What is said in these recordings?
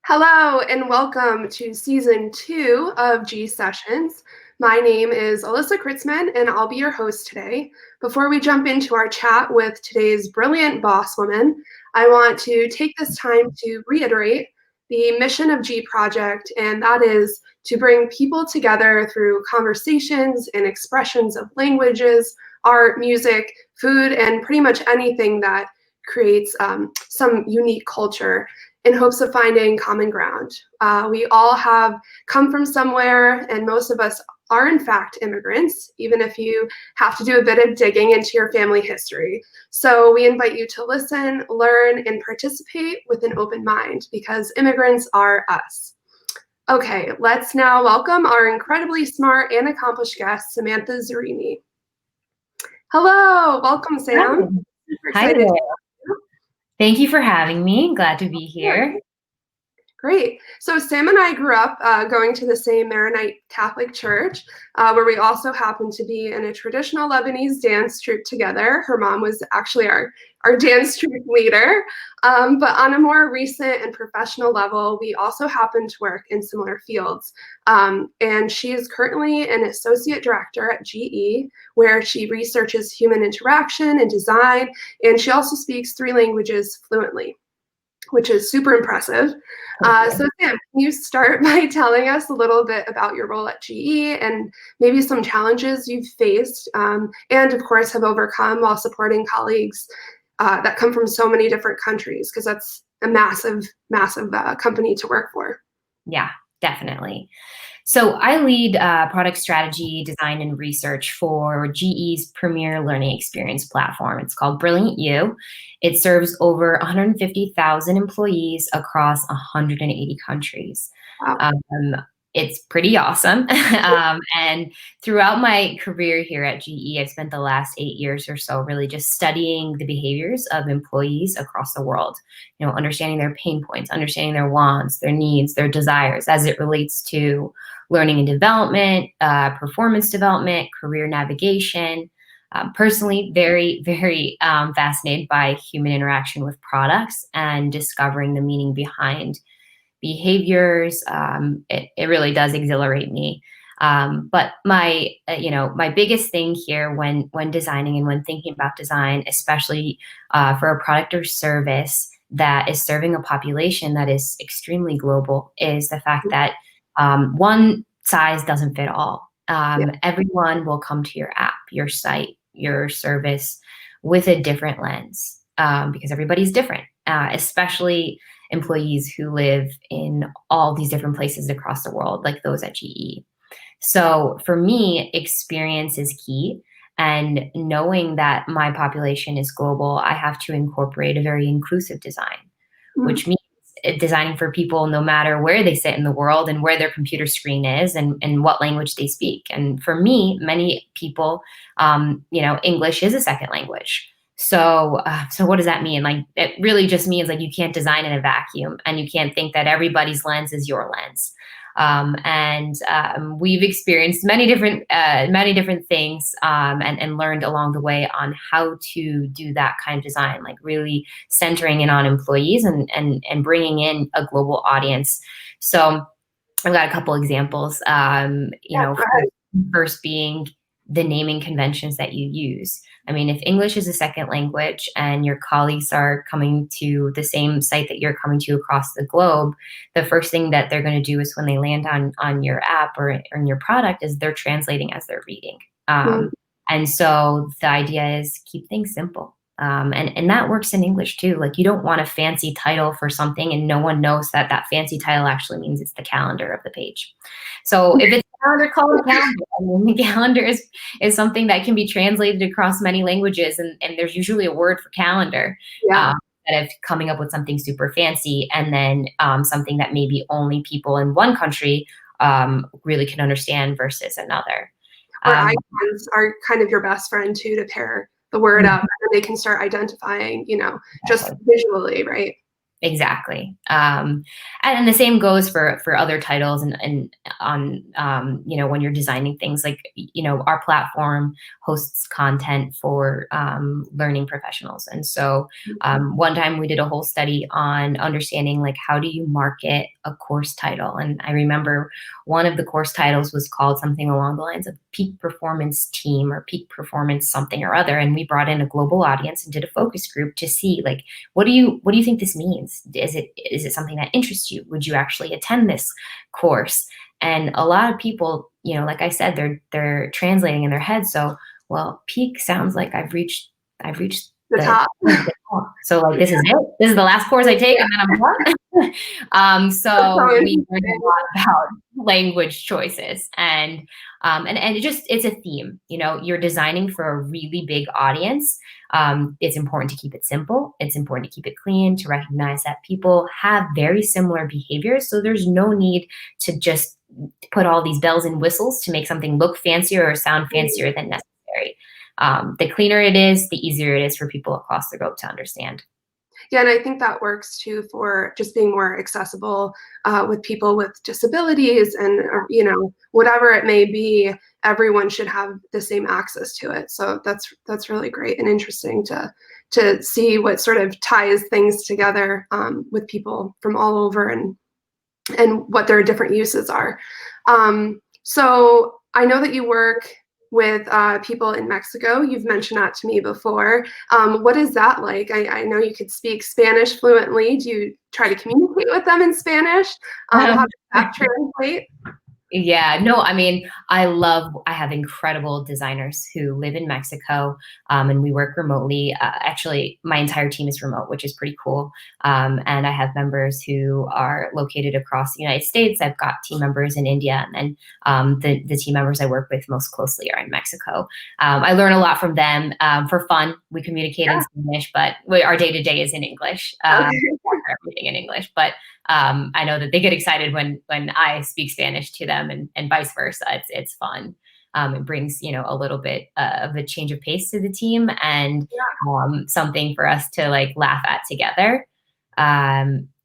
Hello and welcome to season 2 of G Sessions. My name is Alyssa Kritzman and I'll be your host today. Before we jump into our chat with today's brilliant boss woman, I want to take this time to reiterate the mission of G Project, and that is to bring people together through conversations and expressions of languages, art, music, food, and pretty much anything that creates some unique culture in hopes of finding common ground. We all have come from somewhere, and most of us are in fact immigrants, even if you have to do a bit of digging into your family history. So we invite you to listen, learn, and participate with an open mind because immigrants are us. Okay, let's now welcome our incredibly smart and accomplished guest, Samantha Zarini. Hello, welcome, Sam. Super Hi excited. there. Thank you for having me. Glad to be here. Great. So Sam and I grew up going to the same Maronite Catholic church, where we also happened to be in a traditional Lebanese dance troupe together. Her mom was actually our dance troupe leader. But on a more recent and professional level, we also happen to work in similar fields. And she is currently an associate director at GE, where she researches human interaction and design, and she also speaks 3 languages fluently, which is super impressive. So Sam, can you start by telling us a little bit about your role at GE and maybe some challenges you've faced and of course have overcome while supporting colleagues that come from so many different countries, because that's a massive, massive company to work for. Yeah, definitely. So I lead product strategy, design, and research for GE's premier learning experience platform. It's called Brilliant U. It serves over 150,000 employees across 180 countries. Wow. It's pretty awesome. And throughout my career here at GE, I've spent the last 8 years or so really just studying the behaviors of employees across the world, understanding their pain points, understanding their wants, their needs, their desires as it relates to learning and development, performance development, career navigation. Personally, very, very fascinated by human interaction with products and discovering the meaning behind behaviors. It really does exhilarate me. But my biggest thing here when designing and when thinking about design, especially for a product or service that is serving a population that is extremely global, is the fact that one size doesn't fit all. Everyone will come to your app, your site, your service with a different lens because everybody's different, especially employees who live in all these different places across the world, like those at GE. So for me, experience is key. And knowing that my population is global, I have to incorporate a very inclusive design, which means designing for people no matter where they sit in the world and where their computer screen is and what language they speak. And for me, many people, English is a second language. So what does that mean? Like, it really just means like you can't design in a vacuum and you can't think that everybody's lens is your lens. We've experienced many different things and learned along the way on how to do that kind of design, like really centering in on employees and bringing in a global audience. So I've got a couple examples. First being the naming conventions that you use. I mean, if English is a second language and your colleagues are coming to the same site that you're coming to across the globe, the first thing that they're going to do is when they land on your app or in your product is they're translating as they're reading. And so the idea is keep things simple. And that works in English too. Like, you don't want a fancy title for something and no one knows that that fancy title actually means it's the calendar of the page. So if it's a calendar, call it a calendar. I mean, the calendar is something that can be translated across many languages, and there's usually a word for calendar. Instead of coming up with something super fancy and then something that maybe only people in one country really can understand versus another. Or icons are kind of your best friend too, to pair the word up, and they can start identifying, just visually, right? Exactly. And the same goes for other titles and on, when you're designing things like, our platform hosts content for learning professionals. And so one time we did a whole study on understanding, like, how do you market a course title. And I remember one of the course titles was called something along the lines of Peak Performance Team or Peak Performance something or other. And we brought in a global audience and did a focus group to see, like, what do you think this means? Is it something that interests you? Would you actually attend this course? And a lot of people, like I said, they're translating in their head. So, well, peak sounds like I've reached The top. so like, this is it. This is the last course I take, and then I'm done. So we learned a lot about language choices, and it's a theme. You're designing for a really big audience. It's important to keep it simple. It's important to keep it clean, to recognize that people have very similar behaviors. So there's no need to just put all these bells and whistles to make something look fancier or sound fancier than necessary. The cleaner it is, the easier it is for people across the globe to understand. Yeah, and I think that works too for just being more accessible with people with disabilities and, whatever it may be, everyone should have the same access to it. So that's really great and interesting to see what sort of ties things together with people from all over and what their different uses are. So I know that you work with people in Mexico. You've mentioned that to me before. What is that like? I know you could speak Spanish fluently. Do you try to communicate with them in Spanish? How does that translate? Yeah, no, I mean, I have incredible designers who live in Mexico, and we work remotely. Actually, my entire team is remote, which is pretty cool. And I have members who are located across the United States. I've got team members in India, and then the team members I work with most closely are in Mexico. I learn a lot from them for fun. We communicate in Spanish, but our day-to-day is in English. Everything in English, but I know that they get excited when I speak Spanish to them, and vice versa. It's fun. It brings a little bit of a change of pace to the team, and something for us to like laugh at together.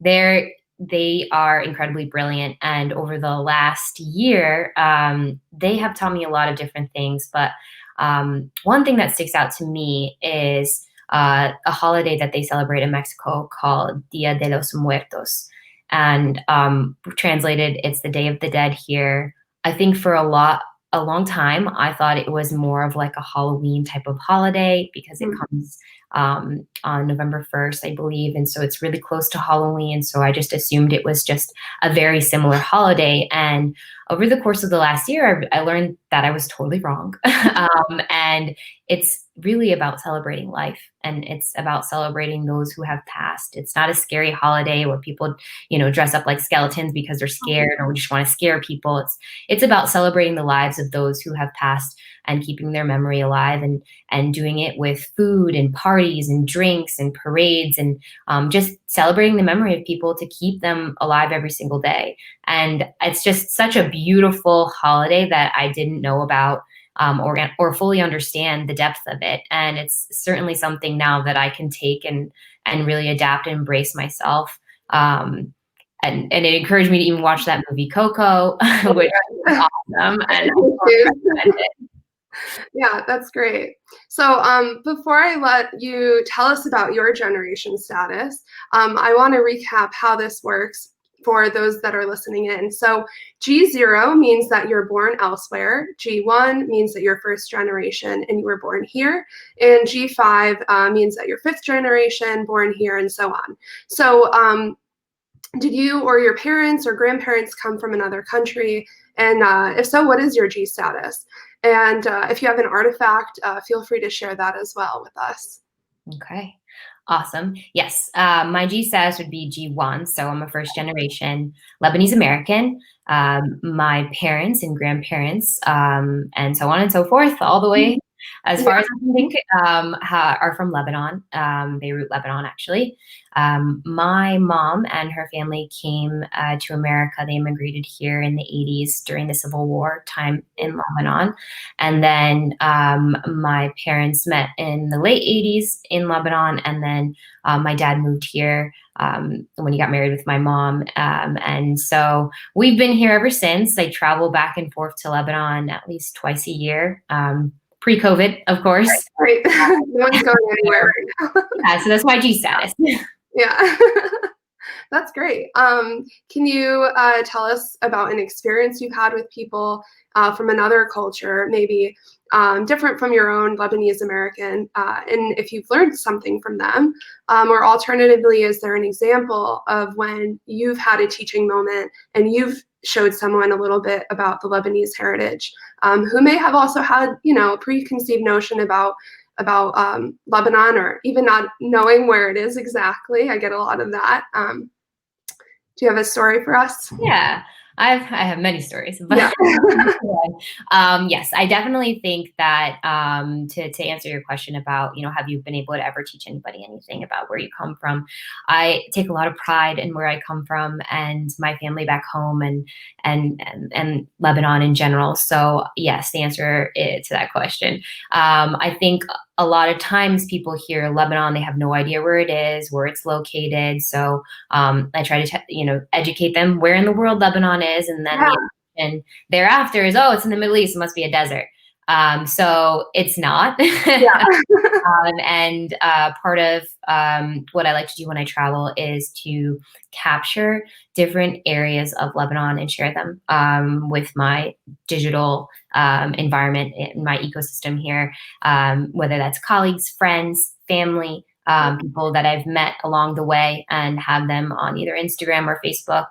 They are incredibly brilliant, and over the last year, they have taught me a lot of different things. But one thing that sticks out to me is a holiday that they celebrate in Mexico called Dia de los Muertos. And translated, it's the Day of the Dead here. I think for a long time, I thought it was more of like a Halloween type of holiday because it comes on November 1st, I believe. And so it's really close to Halloween. So I just assumed it was just a very similar holiday. And over the course of the last year, I learned that I was totally wrong. And it's really about celebrating life, and it's about celebrating those who have passed. It's not a scary holiday where people, dress up like skeletons because they're scared or just want to scare people. It's about celebrating the lives of those who have passed and keeping their memory alive, and doing it with food and parties and drinks and parades, and just celebrating the memory of people to keep them alive every single day. And it's just such a beautiful holiday that I didn't know about or fully understand the depth of it. And it's certainly something now that I can take and really adapt and embrace myself. And it encouraged me to even watch that movie Coco, which is awesome. And yeah, that's great. So before I let you tell us about your generation status, I want to recap how this works for those that are listening in. So G0 means that you're born elsewhere. G1 means that you're first generation and you were born here. And G5 means that you're fifth generation, born here, and so on. So did you or your parents or grandparents come from another country? And if so, what is your G status? And if you have an artifact, feel free to share that as well with us. Okay. Awesome. Yes. My G status would be G1. So I'm a first generation Lebanese American. My parents and grandparents, and so on and so forth, all the way as far as I can think, are from Lebanon, Beirut, Lebanon, actually. My mom and her family came to America. They immigrated here in the 80s during the Civil War time in Lebanon. And then my parents met in the late 80s in Lebanon. And then my dad moved here when he got married with my mom. And so we've been here ever since. I travel back and forth to Lebanon at least twice a year. Pre-COVID, of course. Right. No one's going anywhere right now. Yeah, so that's my G status. Yeah. That's great. Can you tell us about an experience you've had with people from another culture, maybe different from your own Lebanese American, and if you've learned something from them? Or alternatively, is there an example of when you've had a teaching moment and you've showed someone a little bit about the Lebanese heritage, who may have also had, a preconceived notion about Lebanon, or even not knowing where it is exactly? I get a lot of that. Do you have a story for us? Yeah, I have many stories, Yeah. but yes, I definitely think that to answer your question about have you been able to ever teach anybody anything about where you come from, I take a lot of pride in where I come from and my family back home and Lebanon in general. So yes, the answer to that question, I think a lot of times people hear Lebanon, they have no idea where it is, where it's located. So I try to, educate them where in the world Lebanon is, and then Yeah. the assumption thereafter is, oh, it's in the Middle East, it must be a desert. So it's not. Yeah. And part of what I like to do when I travel is to capture different areas of Lebanon and share them with my digital environment in my ecosystem here, whether that's colleagues, friends, family, people that I've met along the way, and have them on either Instagram or Facebook,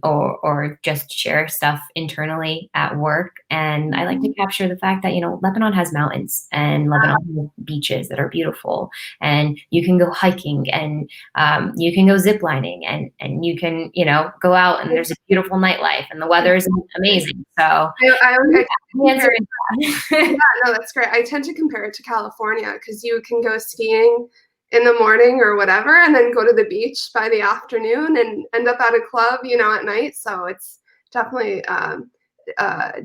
or just share stuff internally at work. And I like to capture the fact that Lebanon has mountains, and Lebanon has beaches that are beautiful, and you can go hiking, and you can go zip lining, and you can go out, and there's a beautiful nightlife, and the weather is amazing. So I the answer compare is Yeah, no, that's great. I tend to compare it to California because you can go skiing in the morning or whatever, and then go to the beach by the afternoon and end up at a club, at night. So it's definitely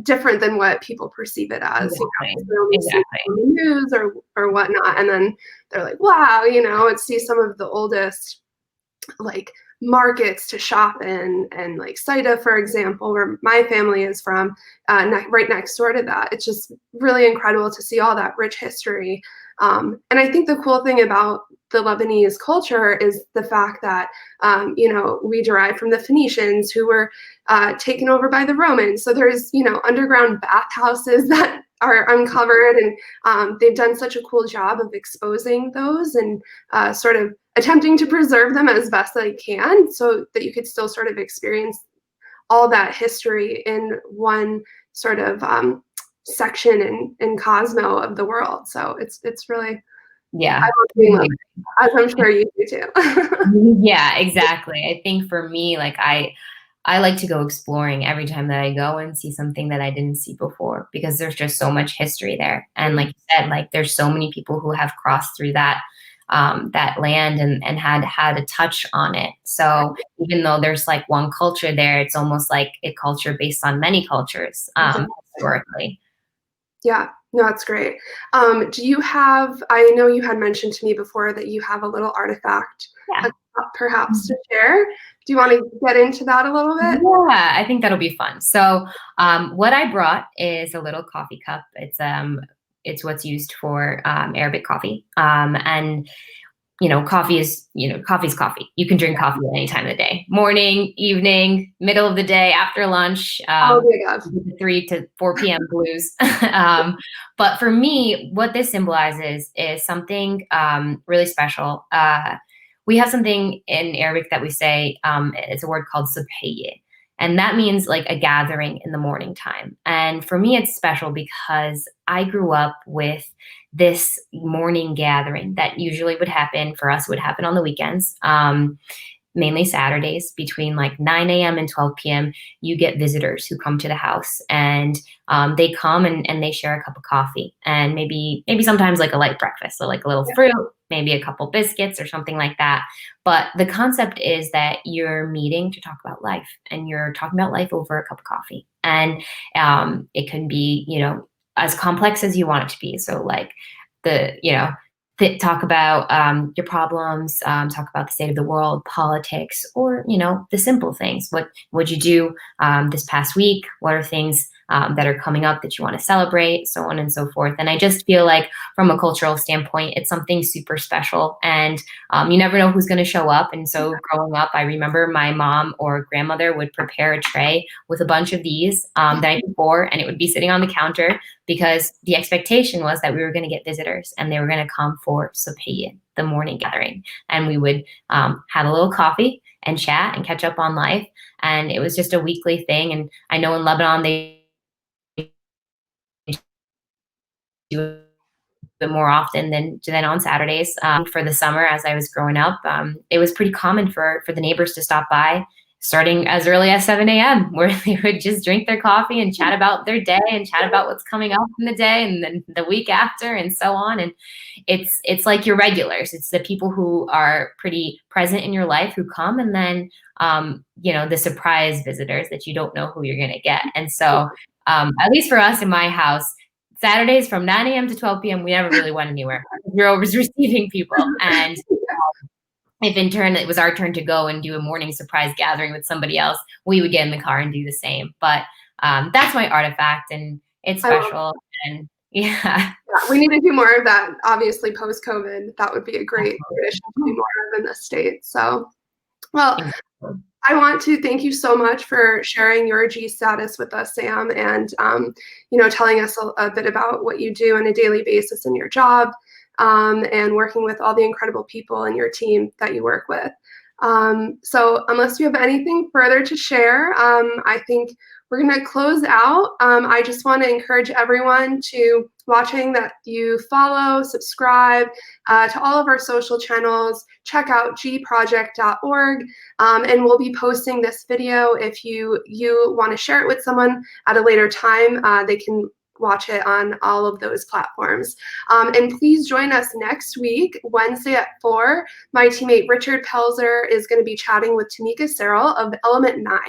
different than what people perceive it as. exactly, They only see it exactly. on the news or whatnot, and then they're like, "Wow," and see some of the oldest like markets to shop in, and like Saida, for example, where my family is from, right next door to that. It's just really incredible to see all that rich history. And I think the cool thing about the Lebanese culture is the fact that we derive from the Phoenicians, who were taken over by the Romans. So there's underground bathhouses that are uncovered, and they've done such a cool job of exposing those, and sort of attempting to preserve them as best they can, so that you could still sort of experience all that history in one sort of section and cosmo of the world. So it's really, I Yeah. love being Lebanese, as I'm sure you do too. Yeah, exactly. I think for me, like I like to go exploring every time that I go and see something that I didn't see before, because there's just so much history there. And like you said, like there's so many people who have crossed through that land and had a touch on it. So even though there's like one culture there, it's almost like a culture based on many cultures, Exactly. historically. Yeah, no, that's great. Do you have, I know you had mentioned to me before that you have a little artifact Yeah. perhaps to share. Do you want to get into that a little bit? Yeah, I think that'll be fun. So, what I brought is a little coffee cup. It's what's used for Arabic coffee. And coffee's coffee. You can drink coffee at any time of the day, morning, evening, middle of the day, after lunch. Oh my gosh. 3 to 4 p.m. blues. But for me, what this symbolizes is something really special. We have something in Arabic that we say, it's a word called subhiyya. And that means like a gathering in the morning time. And for me, it's special because I grew up with this morning gathering that usually would happen for us, would happen on the weekends. Mainly Saturdays between like 9 a.m. and 12 p.m. You get visitors who come to the house, and they come and they share a cup of coffee, and maybe sometimes like a light breakfast, so like a little fruit, maybe a couple biscuits or something like that. But the concept is that you're meeting to talk about life, and you're talking about life over a cup of coffee. And it can be, as complex as you want it to be. So like the, talk about your problems, talk about the state of the world, politics, or the simple things. What would you do this past week? What are things that are coming up that you want to celebrate, so on and so forth. And I just feel like from a cultural standpoint, it's something super special. And you never know who's going to show up. And so growing up, I remember my mom or grandmother would prepare a tray with a bunch of these the night before, and it would be sitting on the counter because the expectation was that we were going to get visitors and they were going to come for Sophian, the morning gathering. And we would have a little coffee and chat and catch up on life. And it was just a weekly thing. And I know in Lebanon, they do it more often than on Saturdays. For the summer, as I was growing up, it was pretty common for the neighbors to stop by, starting as early as 7 a.m., where they would just drink their coffee and chat about their day and chat about what's coming up in the day and then the week after and so on. And it's like your regulars. It's the people who are pretty present in your life who come, and then the surprise visitors that you don't know who you're going to get. And so at least for us in my house, Saturdays from 9 a.m. to 12 p.m., we never really went anywhere. We were always receiving people. And if in turn it was our turn to go and do a morning surprise gathering with somebody else, we would get in the car and do the same. But that's my artifact, and it's special. And yeah, we need to do more of that. Obviously, post-COVID, that would be a great tradition to do more of in the States. So, well, I want to thank you so much for sharing your G status with us, Sam, and telling us a bit about what you do on a daily basis in your job, and working with all the incredible people in your team that you work with. So unless you have anything further to share, I think we're going to close out. I just want to encourage everyone watching that you follow, subscribe to all of our social channels, check out gproject.org, and we'll be posting this video. If you want to share it with someone at a later time, they can watch it on all of those platforms. And please join us next week, Wednesday at 4. My teammate Richard Pelzer is going to be chatting with Tamika Searle of Element 9.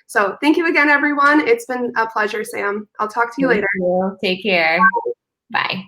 So thank you again, everyone. It's been a pleasure, Sam. I'll talk to you later. Take care. Bye.